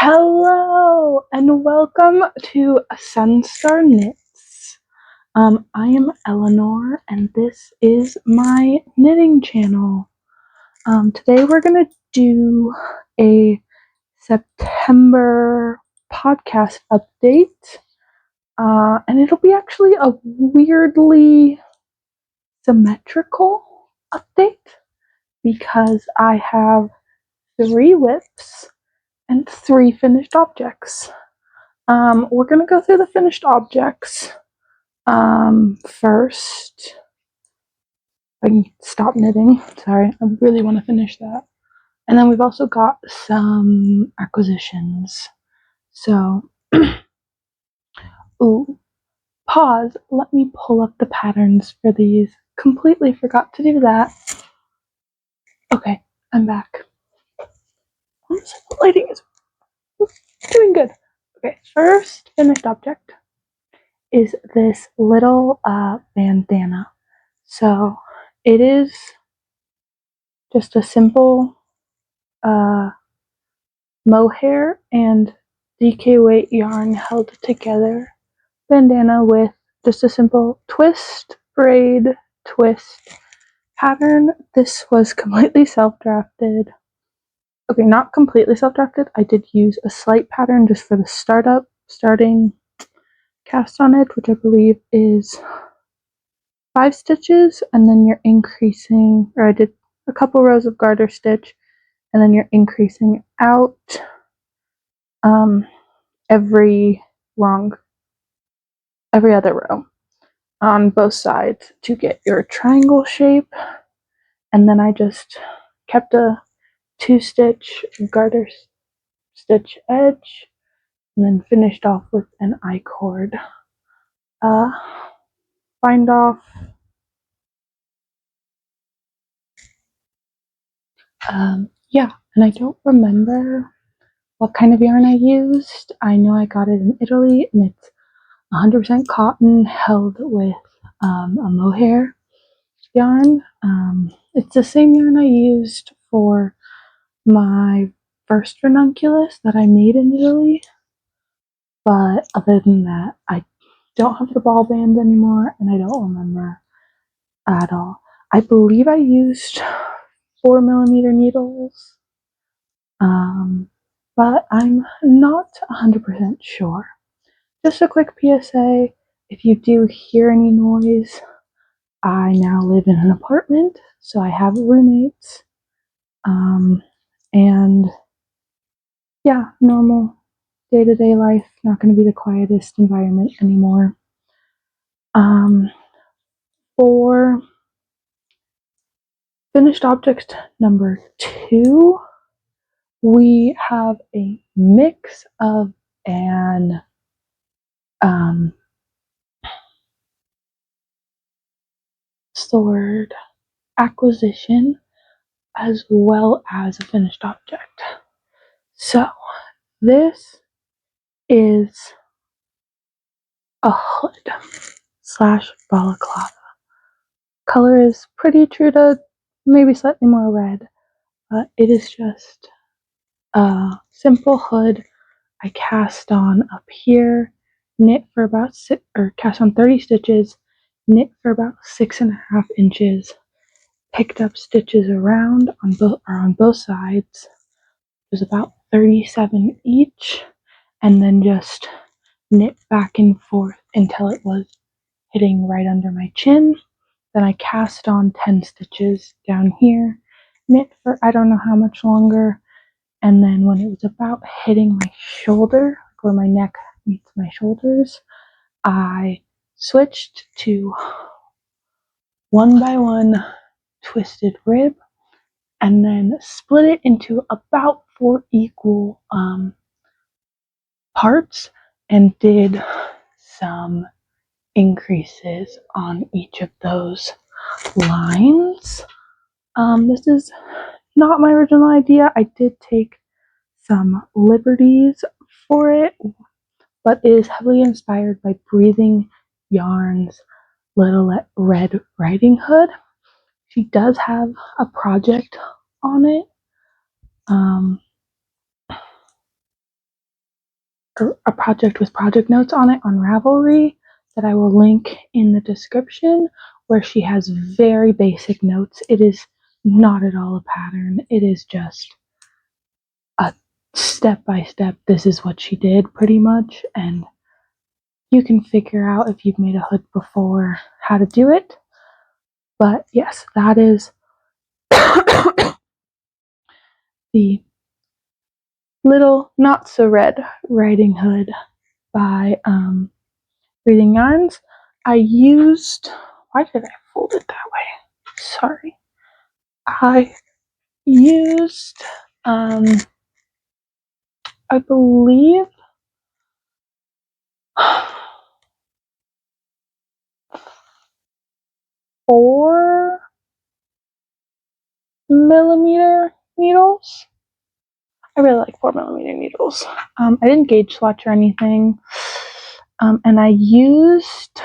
Hello and welcome to Sunstar Knits. I am Eleanor and this is my knitting channel. Today we're going to do a September podcast update, and it'll be actually a weirdly symmetrical update because I have 3 whips and 3 finished objects. We're going to go through the finished objects first. I can stop knitting. Sorry, I really want to finish that. And then we've also got some acquisitions. So, ooh, pause. Let me pull up the patterns for these. Completely forgot to do that. Okay, I'm back. The lighting is doing good. Okay, first finished object is this little bandana. So it is just a simple mohair and DK weight yarn held together bandana with just a simple twist, braid, twist pattern. This was completely self-drafted. Okay, not completely self-drafted. I did use a slight pattern just for the starting cast on it, which I believe is 5 stitches, and then you're increasing, or I did a couple rows of garter stitch, and then you're increasing out every other row on both sides to get your triangle shape. And then I just kept a 2-stitch garter stitch edge and then finished off with an I-cord bind off. Yeah, and I don't remember what kind of yarn I used. I know I got it in Italy, and it's 100% cotton held with a mohair yarn. It's the same yarn I used for my first ranunculus that I made in Italy, but other than that, I don't have the ball bands anymore, and I don't remember at all. I believe I used 4mm needles, but I'm not 100% sure. Just a quick PSA, if you do hear any noise, I now live in an apartment, so I have roommates, and yeah, normal day-to-day life, not going to be the quietest environment anymore. For finished object number 2, we have a mix of an sword acquisition as well as a finished object. So this is a hood / balaclava. Color is pretty true to maybe slightly more red, but it is just a simple hood. I cast on up here, knit for about cast on 30 stitches, knit for about 6.5 inches, picked up stitches around on both sides. It was about 37 each, and then just knit back and forth until it was hitting right under my chin. Then I cast on 10 stitches down here, knit for I don't know how much longer, and then when it was about hitting my shoulder, where my neck meets my shoulders, I switched to 1x1 twisted rib and then split it into about 4 equal parts and did some increases on each of those lines. This is not my original idea. I did take some liberties for it, but it is heavily inspired by Breathing Yarn's Little Red Riding Hood. She does have a project on it. a project with project notes on it on Ravelry that I will link in the description, where she has very basic notes. It is not at all a pattern. It is just a step by step. This is what she did pretty much, and you can figure out if you've made a hood before how to do it. But yes, that is the little not so red riding hood by Reading Yarns. I used, why did I fold it that way? Sorry. I used, I believe, 4mm needles. I really like 4mm needles. I didn't gauge swatch or anything. And I used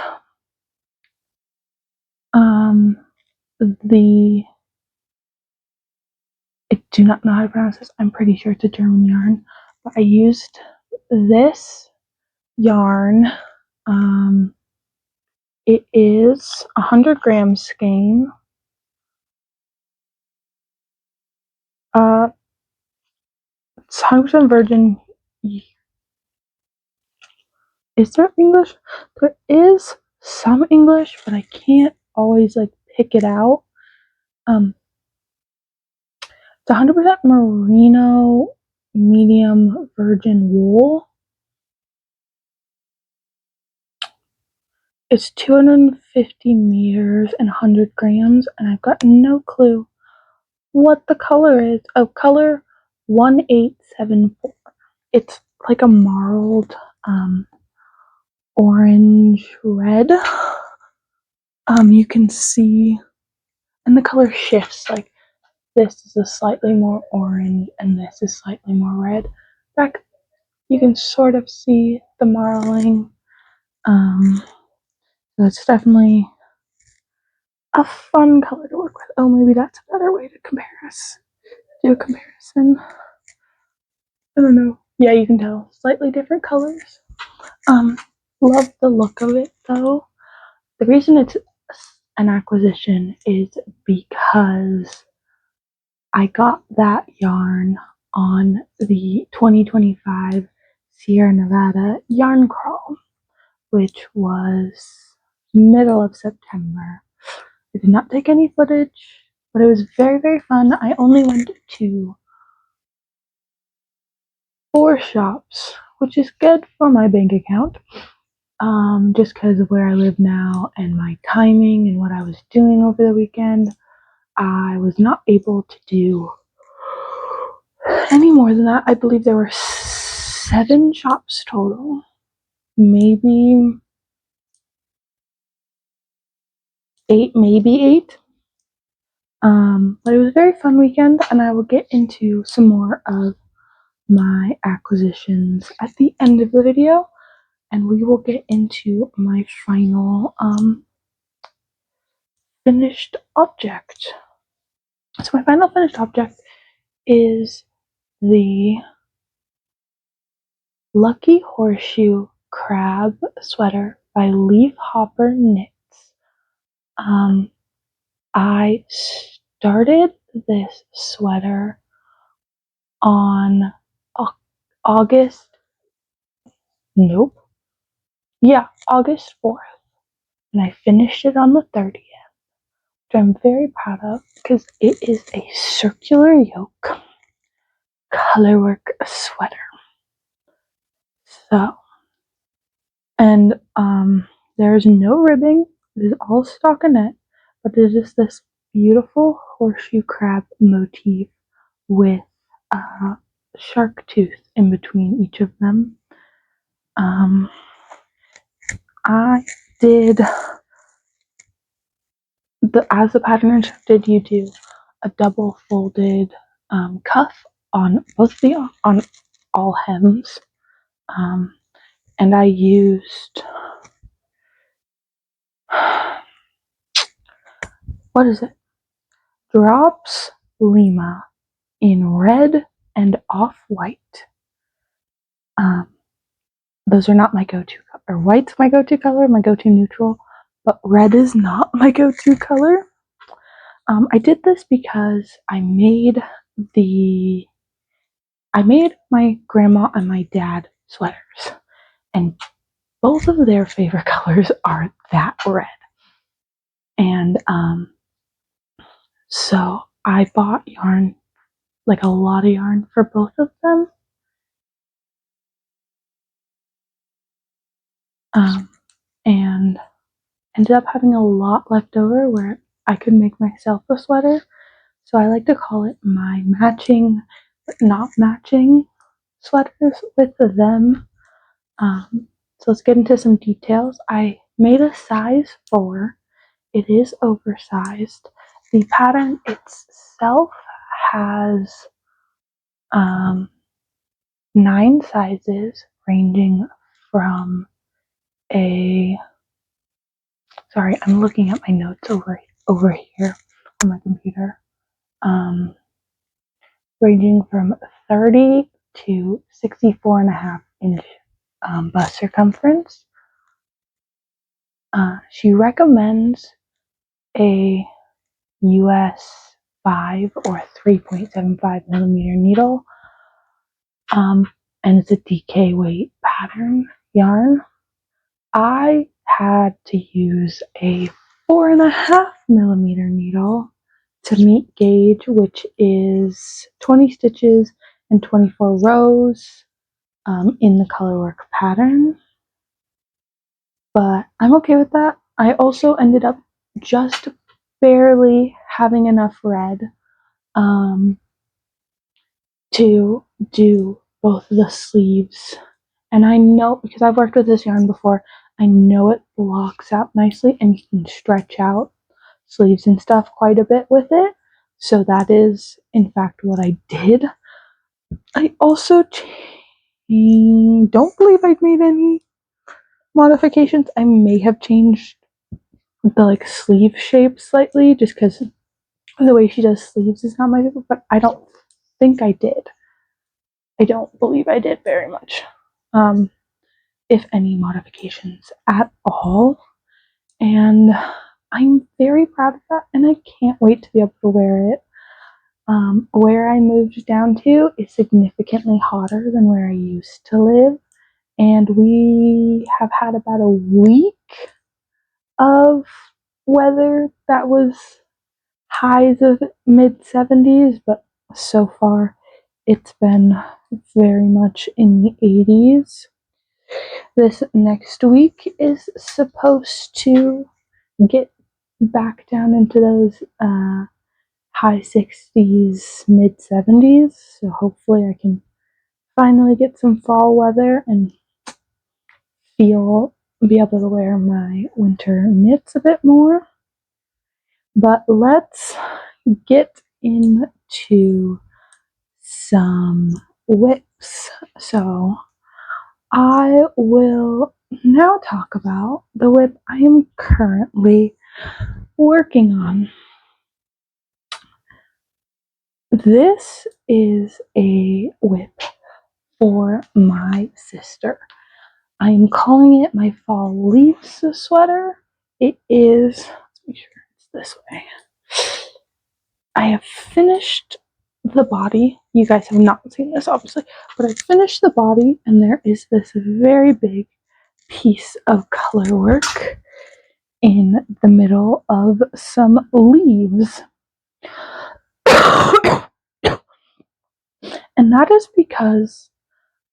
I do not know how to pronounce this. I'm pretty sure it's a German yarn. But I used this yarn. It is 100 gram skein. It's 100% virgin. Is there English? There is some English, but I can't always pick it out. It's 100% merino medium virgin wool. It's 250 meters and 100 grams, and I've got no clue what the color is. Oh, color 1874. It's like a marled orange red. You can see, and the color shifts. Like this is a slightly more orange, and this is slightly more red. Back, you can sort of see the marling. So it's definitely a fun color to work with. Oh, maybe that's a better way to do a comparison. I don't know. Yeah, you can tell. Slightly different colors. Love the look of it though. The reason it's an acquisition is because I got that yarn on the 2025 Sierra Nevada yarn crawl, which was middle of September. I did not take any footage, but it was very, very fun. I only went to 4 shops, which is good for my bank account. Just because of where I live now and my timing and what I was doing over the weekend, I was not able to do any more than that. I believe there were 7 shops total, maybe 8. But it was a very fun weekend, and I will get into some more of my acquisitions at the end of the video, and we will get into my final finished object. So my final finished object is the Lucky Horseshoe Crab Sweater by Leaf Hopper Knits. I started this sweater on August, nope, yeah, August 4th, and I finished it on the 30th, which I'm very proud of because it is a circular yoke colorwork sweater. So, and there's no ribbing. It is all stockinette, but there's just this beautiful horseshoe crab motif with a shark tooth in between each of them. I did as the pattern instructed, you do a double folded cuff on on all hems, and I used what is it? Drops Lima in red and off-white. those are not my go-to color. White's my go-to color, my go-to neutral, but red is not my go-to color. I did this because I made my grandma and my dad sweaters, and both of their favorite colors are that red. And so I bought yarn, like a lot of yarn for both of them. And ended up having a lot left over where I could make myself a sweater. So I like to call it my matching, but not matching sweaters with them. So let's get into some details. I made a size 4. It is oversized. The pattern itself has 9 sizes ranging from a, sorry, I'm looking at my notes over here on my computer. Ranging from 30 to 64.5-inch bust circumference. She recommends a US 5 or 3.75 millimeter needle, and it's a DK weight pattern yarn. I had to use a 4.5 millimeter needle to meet gauge, which is 20 stitches and 24 rows in the colorwork pattern. But I'm okay with that. I also ended up just barely having enough red to do both the sleeves. And I know, because I've worked with this yarn before, I know it blocks out nicely and you can stretch out sleeves and stuff quite a bit with it. So that is, in fact, what I did. I also don't believe I've made any modifications. I may have changed the sleeve shape slightly just because the way she does sleeves is not my favorite, but I don't think I did. I don't believe I did very much. If any modifications at all. And I'm very proud of that, and I can't wait to be able to wear it. Where I moved down to is significantly hotter than where I used to live, and we have had about a week of weather that was highs of mid 70s, but so far it's been very much in the 80s. This next week is supposed to get back down into those high 60s, mid 70s. So hopefully I can finally get some fall weather and be able to wear my winter knits a bit more. But let's get into some whips. So I will now talk about the whip I am currently working on. This is a whip for my sister. I'm calling it my fall leaves sweater. It is, let's make sure it's this way. I have finished the body. You guys have not seen this, obviously, but I finished the body, and there is this very big piece of color work in the middle of some leaves. And that is because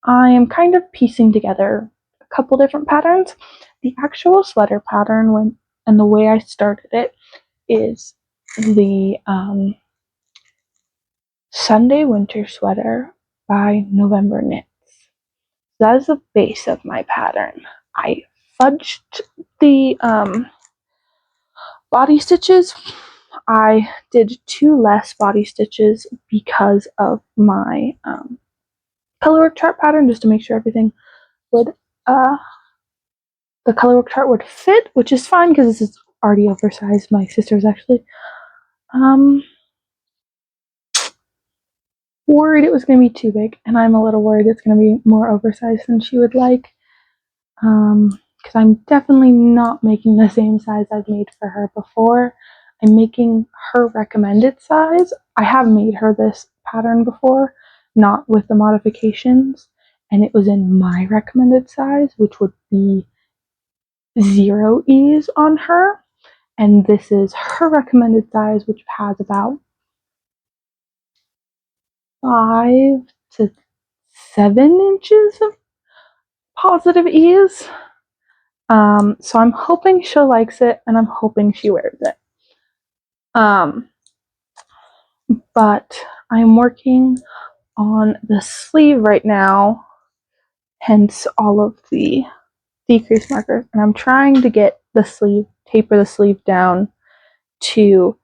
I am kind of piecing together a couple different patterns. The actual sweater pattern, and the way I started it, is the Sunday Winter Sweater by November Knits. That is the base of my pattern. I fudged the body stitches. I did 2 less body stitches because of my colorwork chart pattern, just to make sure everything would the colorwork chart would fit, which is fine because this is already oversized. My sister's actually worried it was going to be too big, and I'm a little worried it's going to be more oversized than she would like. because I'm definitely not making the same size I've made for her before. I'm making her recommended size. I have made her this pattern before, not with the modifications, and it was in my recommended size, which would be 0 ease on her. And this is her recommended size, which has about 5 to 7 inches of positive ease. So I'm hoping she likes it, and I'm hoping she wears it. But I'm working on the sleeve right now, hence all of the decrease markers, and I'm trying to get the sleeve, taper the sleeve down to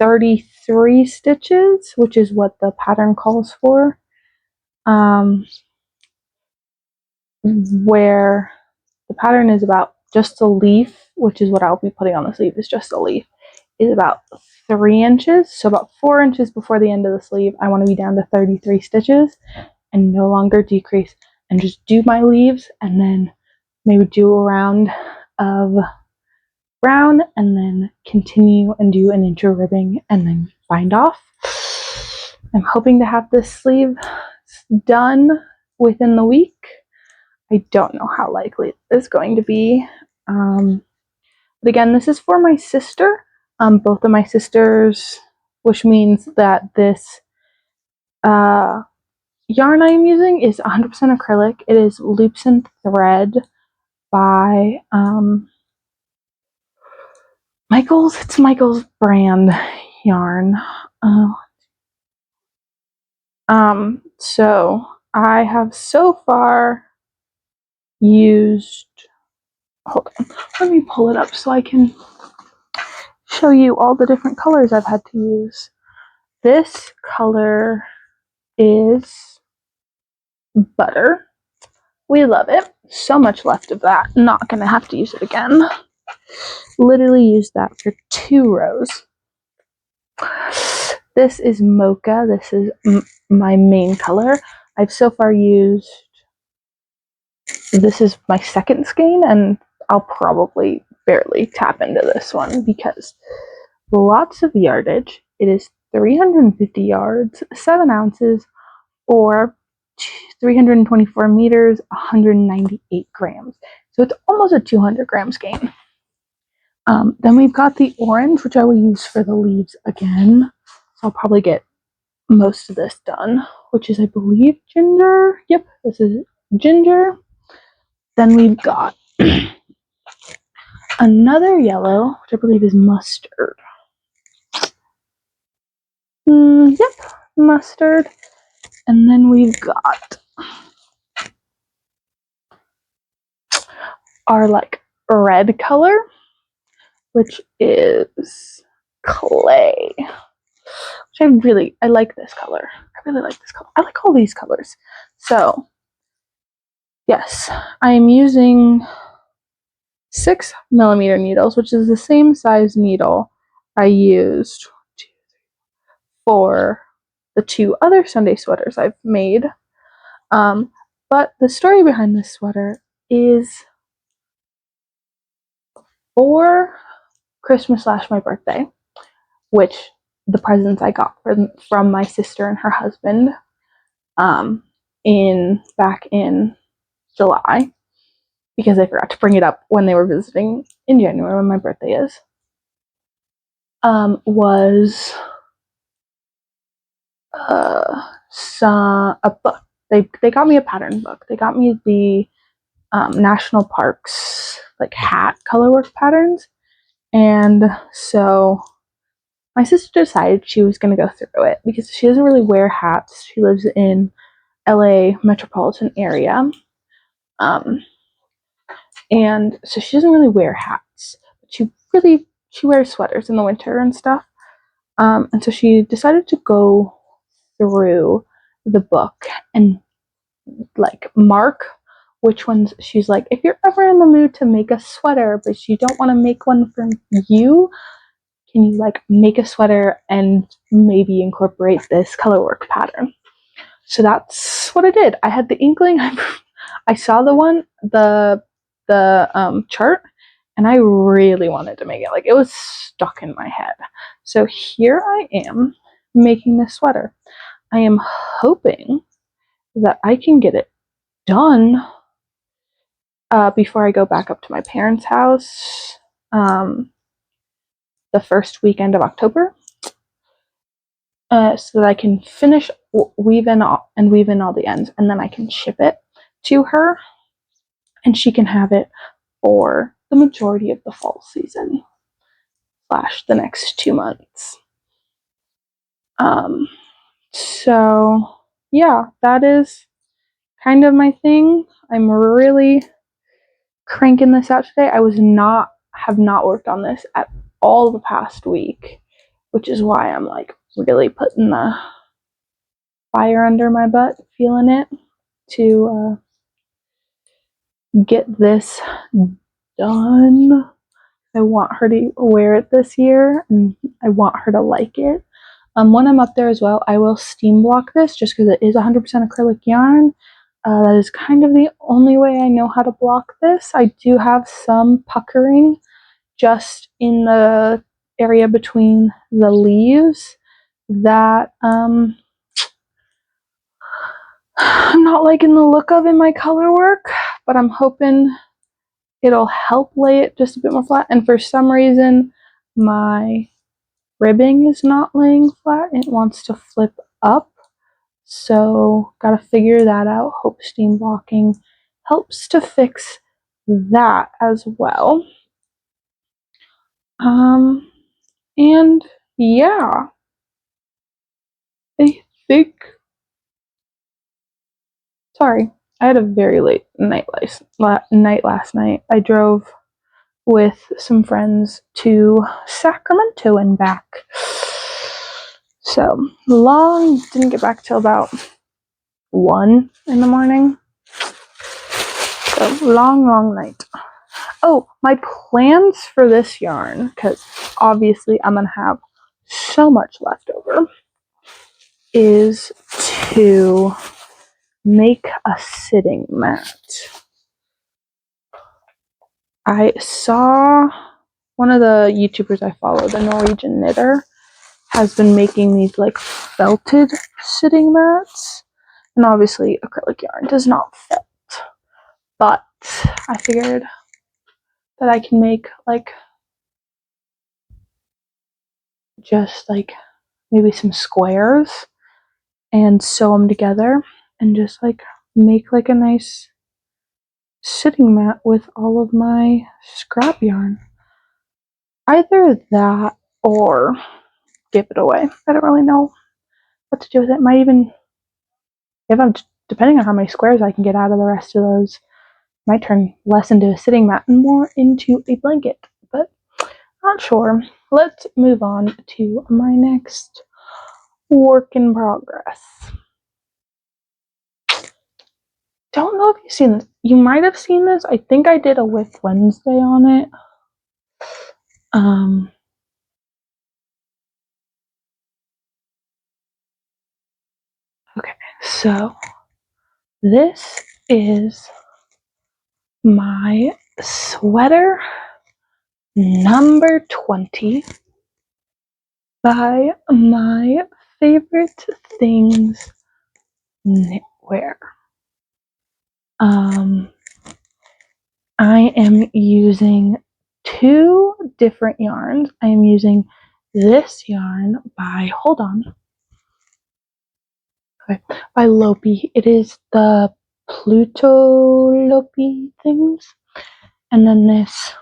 33 stitches, which is what the pattern calls for. Where the pattern is about just a leaf, which is what I'll be putting on the sleeve, is just a leaf, is about 3 inches. So about 4 inches before the end of the sleeve, I want to be down to 33 stitches and no longer decrease, and just do my leaves and then maybe do a round of brown and then continue and do an inch of ribbing and then bind off. I'm hoping to have this sleeve done within the week. I don't know how likely it's going to be. But again, this is for my sister. Both of my sisters, which means that this yarn I am using is 100% acrylic. It is Loops and Thread by Michaels. It's Michaels brand yarn. So I have so far used, hold on, let me pull it up so I can show you all the different colors I've had to use. This color is Butter. We love it. So much left of that. Not gonna have to use it again. Literally used that for 2 rows. This is Mocha. This is my main color. I've so far used, this is my second skein, and I'll probably barely tap into this one because lots of yardage. It is 350 yards, 7 ounces, or 324 meters, 198 grams. So it's almost a 200 gram skein. Then we've got the orange, which I will use for the leaves again. So I'll probably get most of this done, which is, I believe, ginger. Yep, this is ginger. Then we've got another yellow, which I believe is mustard. Yep, mustard. And then we've got our like red color, which is clay. Which I like this color. I really like this color. I like all these colors. So yes, I am using 6mm needles, which is the same size needle I used for the 2 other Sunday sweaters I've made. But the story behind this sweater is for Christmas / my birthday, which the presents I got from my sister and her husband back in July, because I forgot to bring it up when they were visiting in January when my birthday is, was a book. They got me a pattern book. They got me the national parks like hat colorwork patterns, and so my sister decided she was going to go through it because she doesn't really wear hats. She lives in LA metropolitan area, and so she doesn't really wear hats. But she wears sweaters in the winter and stuff. And so she decided to go through the book and like mark which ones. She's like, if you're ever in the mood to make a sweater but you don't want to make one for you, can you like make a sweater and maybe incorporate this colorwork pattern? So that's what I did. I had the inkling. I saw the the chart, and I really wanted to make it. Like, it was stuck in my head. So here I am making this sweater. I am hoping that I can get it done before I go back up to my parents' house the first weekend of October, so that I can finish weave in all the ends, and then I can ship it to her, and she can have it for the majority of the fall season / the next 2 months. So yeah, that is kind of my thing. I'm really cranking this out today. Have not worked on this at all the past week, which is why I'm like really putting the fire under my butt, feeling it to get this done. I want her to wear it this year, and I want her to like it. When I'm up there as well, I will steam block this just because it is 100% acrylic yarn. That is kind of the only way I know how to block this. I do have some puckering just in the area between the leaves that I'm not liking the look of in my color work, but I'm hoping it'll help lay it just a bit more flat. And for some reason, my ribbing is not laying flat. It wants to flip up. So gotta figure that out. Hope steam blocking helps to fix that as well. And yeah, I think, sorry, I had a very late night last night. I drove with some friends to Sacramento and back. So long, didn't get back till about 1 in the morning. So long night. Oh, my plans for this yarn, because obviously I'm gonna have so much left over, is to make a sitting mat. I saw one of the YouTubers I follow, the Norwegian knitter, has been making these like felted sitting mats, and obviously acrylic yarn does not felt, but I figured that I can make like just like maybe some squares and sew them together and just like make like a nice sitting mat with all of my scrap yarn. Either that or give it away. I don't really know what to do with it. Might even, if I'm depending on how many squares I can get out of the rest of those, might turn less into a sitting mat and more into a blanket, but not sure. Let's move on to my next work in progress. Don't know if you've seen this. You might have seen this. I think I did a With Wednesday on it. Okay, so this is my sweater number 20 by My Favorite Things Knitwear. I am using 2 different yarns. I am using this yarn by, hold on, okay, by Lopi. It is the Pluto Lopi things. And then this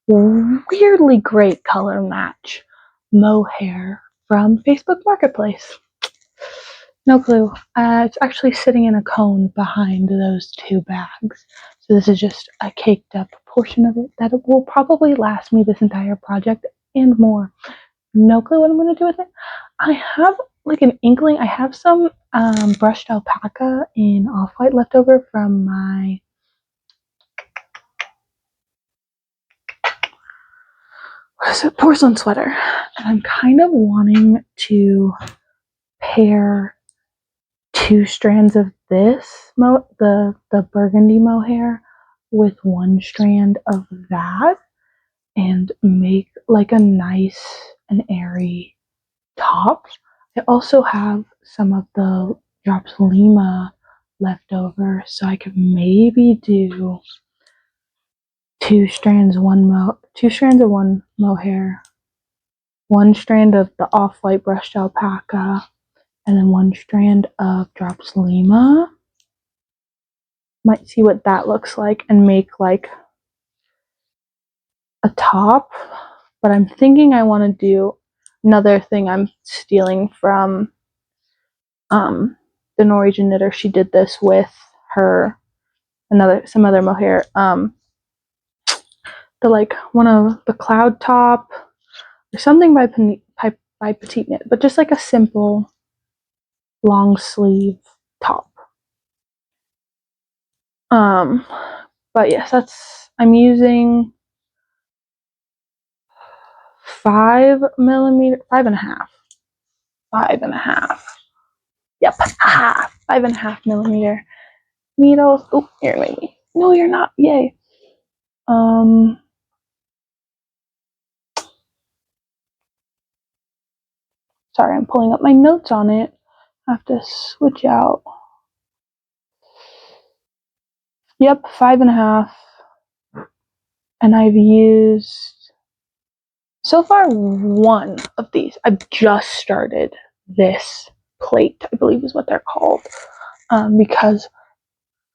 weirdly great color match mohair from Facebook Marketplace. No clue. It's actually sitting in a cone behind those 2 bags. So this is just a caked up portion of it that will probably last me this entire project and more. No clue what I'm going to do with it. I have like an inkling. I have some brushed alpaca in off-white left over from my porcelain sweater. And I'm kind of wanting to pair 2 strands of this, the burgundy mohair, with one strand of that and make like a nice and airy top. I also have some of the drops Lima left over, so I could maybe do two strands of one mohair, one strand of the off-white brushed alpaca, and then one strand of drops Lima. Might see what that looks like and make like a top. But I'm thinking I want to do another thing I'm stealing from the Norwegian knitter. She did this with her some other mohair. The like one of the cloud top or something by Petite Knit, but just like a simple long sleeve top. But yes, I'm using 5mm, 5.5. Yep, 5.5mm needles. Oh, here, maybe. No, you're not. Yay. Sorry, I'm pulling up my notes on it. I have to switch out. Yep, 5.5. And I've used so far one of these. I've just started this plate, I believe is what they're called, because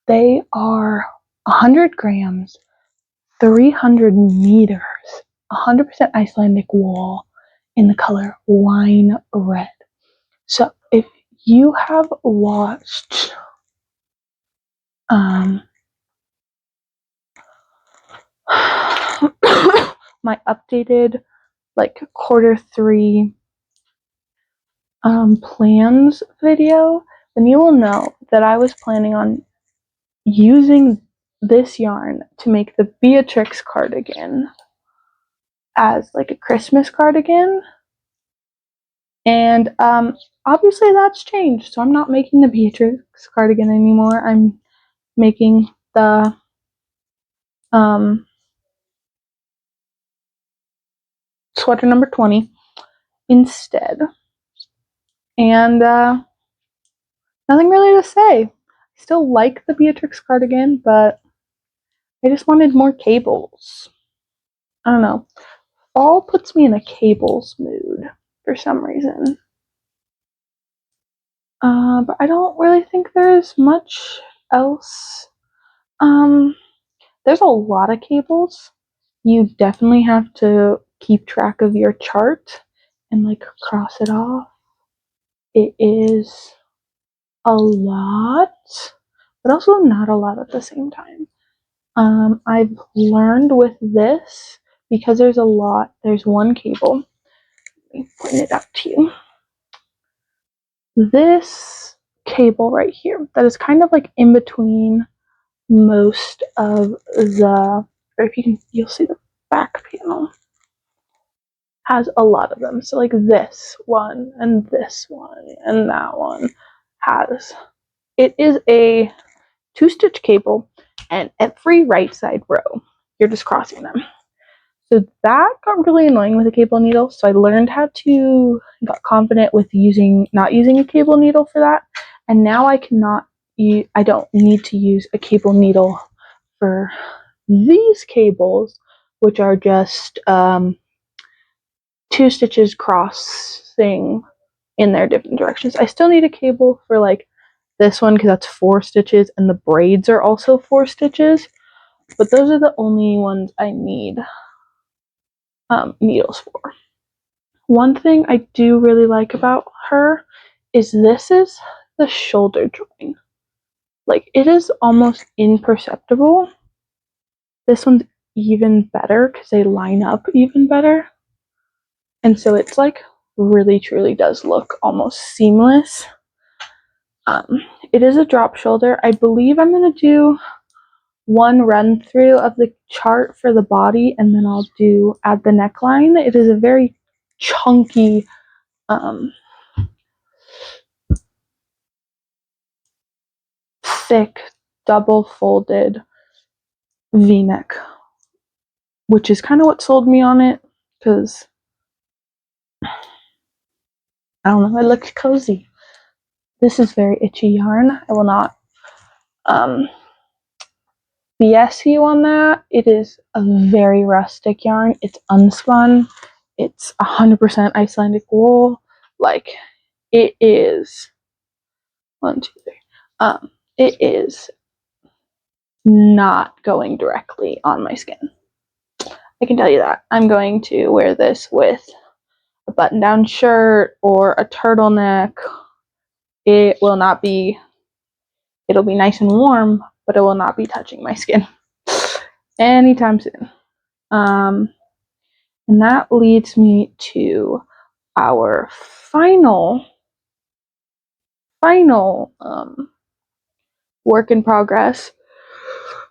they are 100 grams, 300 meters, 100% Icelandic wool in the color wine red. So if you have watched my updated like Q3 plans video, then you will know that I was planning on using this yarn to make the Beatrix cardigan as like a Christmas cardigan. And obviously that's changed. So I'm not making the Beatrix cardigan anymore. I'm making the sweater number 20 instead. And nothing really to say. I still like the Beatrix cardigan, but I just wanted more cables. I don't know. Fall puts me in a cables mood for some reason. But I don't really think there's much else. There's a lot of cables. You definitely have to keep track of your chart and like cross it off. It is a lot, but also not a lot at the same time. I've learned with this, because there's one cable. Let me point it out to you. This cable right here, that is kind of like in between most of the, or if you can, you'll see the back panel has a lot of them. So like this one and that one has, it is a 2-stitch cable, and every right side row you're just crossing them. So that got really annoying with a cable needle, so I learned how to, got confident with not using a cable needle for that, and now I don't need to use a cable needle for these cables, which are just 2 stitches crossing in their different directions. I still need a cable for like this one because that's 4 stitches, and the braids are also 4 stitches, but those are the only ones I need needles for. One thing I do really like about her is this is the shoulder join. Like, it is almost imperceptible. This one's even better because they line up even better. And so it's like really truly does look almost seamless. It is a drop shoulder. I believe I'm going to do one run through of the chart for the body, and then I'll add the neckline. It is a very chunky thick double folded V-neck, which is kind of what sold me on it, because I don't know, it looked cozy. This is very itchy yarn. I will not BS you on that. It is a very rustic yarn. It's unspun. It's 100% Icelandic wool. Like, it is 1, 2, 3. It is not going directly on my skin. I can tell you that. I'm going to wear this with a button-down shirt or a turtleneck. It will not be, it'll be nice and warm, but it will not be touching my skin anytime soon. And that leads me to our final work in progress,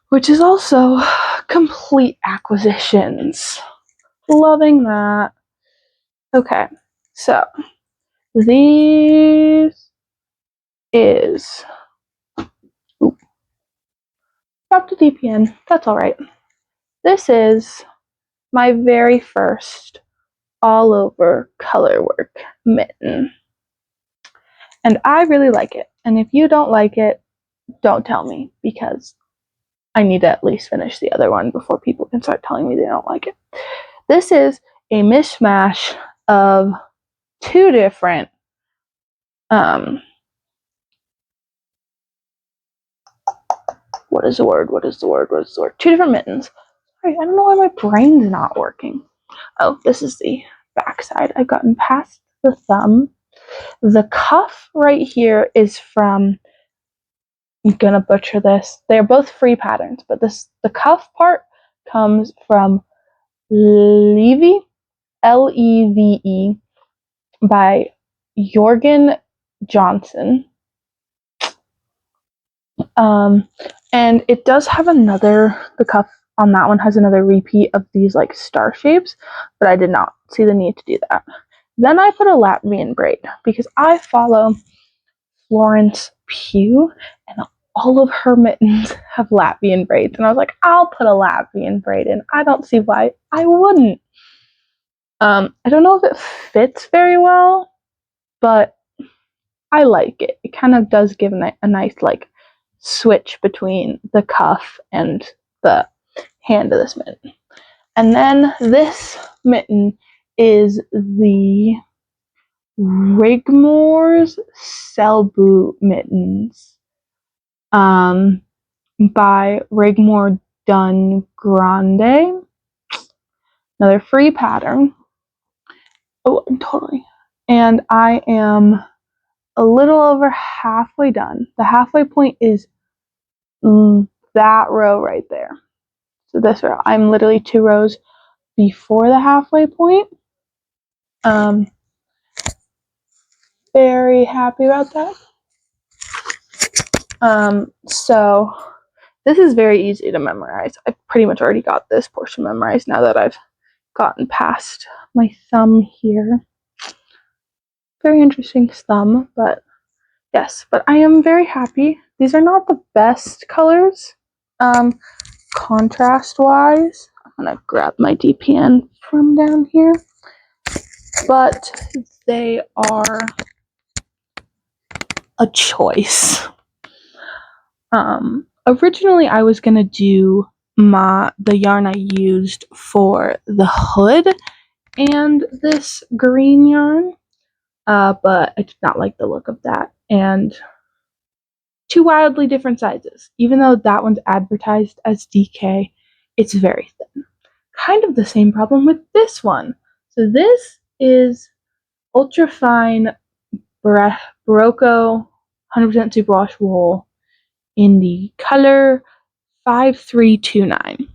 which is also complete acquisitions. Loving that. Okay, so these is dropped a DPN. That's all right. This is my very first all over color work mitten, and I really like it. And if you don't like it, don't tell me, because I need to at least finish the other one before people can start telling me they don't like it. This is a mishmash of two different what is the word? Two different mittens. Sorry, I don't know why my brain's not working. Oh, this is the back side. I've gotten past the thumb. The cuff right here is from, I'm gonna butcher this. They're both free patterns, but the cuff part comes from Leve, Leve, by Jorgen Johnson. And it does have the cuff on that one has another repeat of these like star shapes, but I did not see the need to do that. Then I put a Latvian braid because I follow Florence Pugh, and all of her mittens have Latvian braids, and I was like, I'll put a Latvian braid in. I don't see why I wouldn't. I don't know if it fits very well, but I like it. It kind of does give a nice like switch between the cuff and the hand of this mitten. And then this mitten is the Rigmore's Selbu mittens, by Rigmore Dun Grande. Another free pattern. Oh, totally. And I am a little over halfway done. The halfway point is that row right there. So this row. I'm literally 2 rows before the halfway point. Very happy about that. So this is very easy to memorize. I pretty much already got this portion memorized now that I've gotten past my thumb here. Very interesting thumb, but yes, but I am very happy. These are not the best colors, contrast-wise. I'm gonna grab my DPN from down here, but they are a choice. Originally I was gonna do the yarn I used for the hood and this green yarn, but I did not like the look of that, and 2 wildly different sizes. Even though that one's advertised as DK, it's very thin. Kind of the same problem with this one. So this is ultra fine Barocco 100% superwash wool in the color 5329.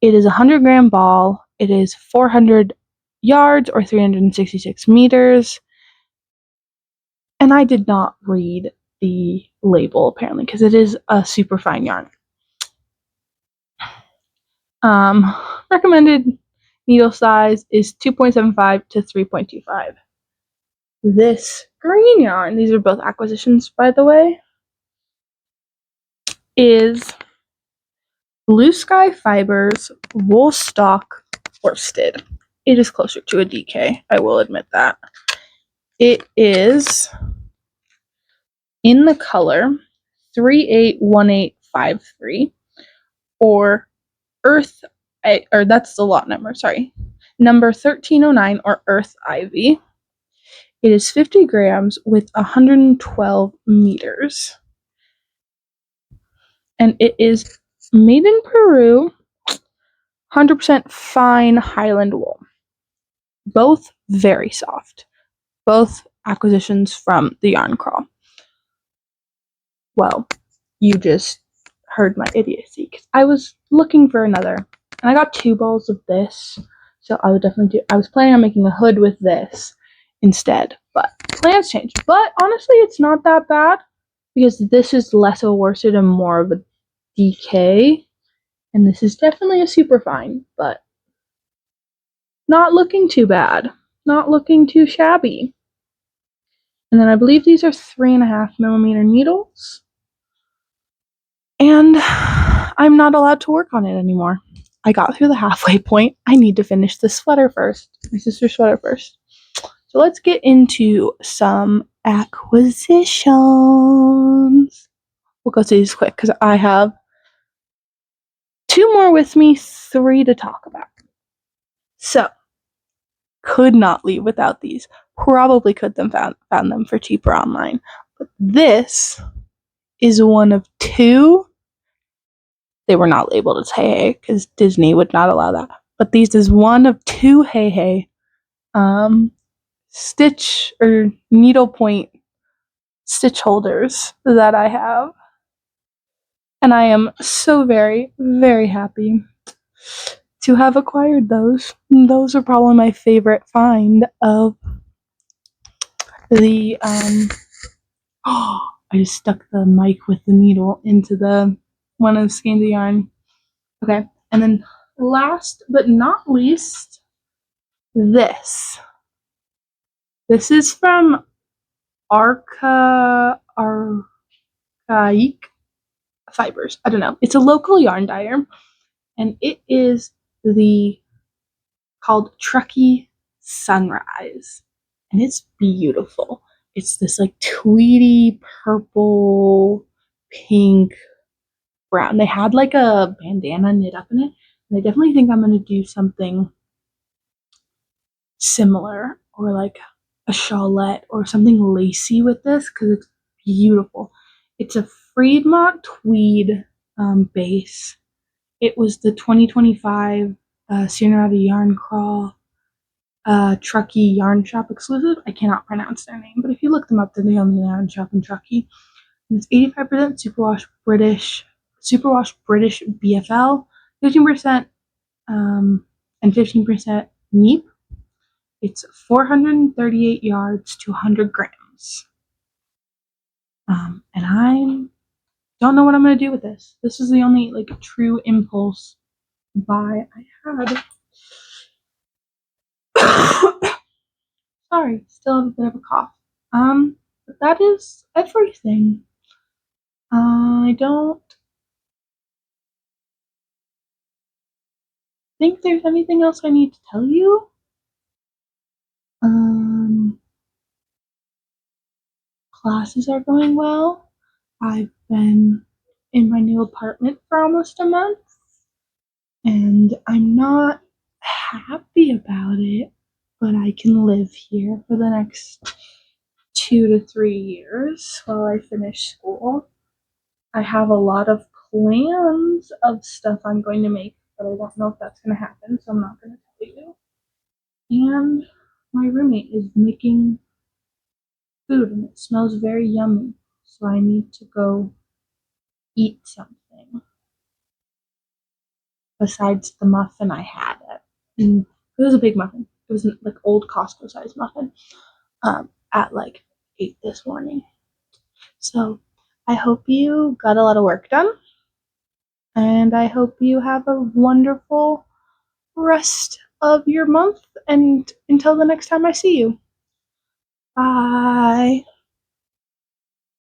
It is a 100-gram ball. It is 400 yards or 366 meters. And I did not read the label apparently because it is a super fine yarn. Recommended needle size is 2.75 to 3.25. This green yarn, these are both acquisitions by the way, is Blue Sky Fibers Wool Stock Worsted. It is closer to a DK, I will admit that. It is in the color 381853 or Earth, or that's the lot number, sorry. Number 1309 or Earth Ivy. It is 50 grams with 112 meters. And it is made in Peru, 100% fine Highland wool. Both very soft. Both acquisitions from the Yarn Crawl. Well, you just heard my idiocy, because I was looking for another, and I got 2 balls of this, so I was planning on making a hood with this instead, but plans changed. But honestly, it's not that bad, because this is less of a worsted and more of a DK, and this is definitely a super fine, but not looking too bad, not looking too shabby. And then I believe these are 3.5mm needles. And I'm not allowed to work on it anymore. I got through the halfway point. I need to finish this sweater first. My sister's sweater first. So let's get into some acquisitions. We'll go through these quick because I have 2 more with me, 3 to talk about. So, could not leave without these. Probably could have found them for cheaper online. But this is one of 2. They were not labeled as Hey Hey because Disney would not allow that. But these is one of 2 Hey Hey stitch or needlepoint stitch holders that I have. And I am so very, very happy to have acquired those. Those are probably my favorite find of the I just stuck the mic with the needle into the one of the skeins of yarn. Okay, and then last but not least, this. This is from Archaic Fibers. I don't know. It's a local yarn dyer, and it is called Truckee Sunrise, and it's beautiful. It's this like tweedy purple, pink, brown. They had like a bandana knit up in it, and I definitely think I'm gonna do something similar, or like a shawlette or something lacy with this, because it's beautiful. It's a Friedmont tweed base. It was the 2025 Sierra Yarn Crawl Truckee Yarn Shop exclusive. I cannot pronounce their name, but if you look them up, they're the only yarn shop in Truckee. And it's 85% superwash British BFL, 15% and 15% neep. It's 438 yards to 100 grams. And I don't know what I'm going to do with this. This is the only like true impulse buy I had. Sorry, still have a bit of a cough. But that is everything. I don't think there's anything else I need to tell you. Classes are going well. I've been in my new apartment for almost a month, and I'm not happy about it, but I can live here for the next 2 to 3 years while I finish school. I have a lot of plans of stuff I'm going to make, but I don't know if that's going to happen, so I'm not going to tell you. And my roommate is making food, and it smells very yummy, so I need to go eat something besides the muffin I had. It was a big muffin. It was an like old Costco sized muffin at like 8 this morning. So I hope you got a lot of work done, and I hope you have a wonderful rest of your month, and until the next time I see you. Bye.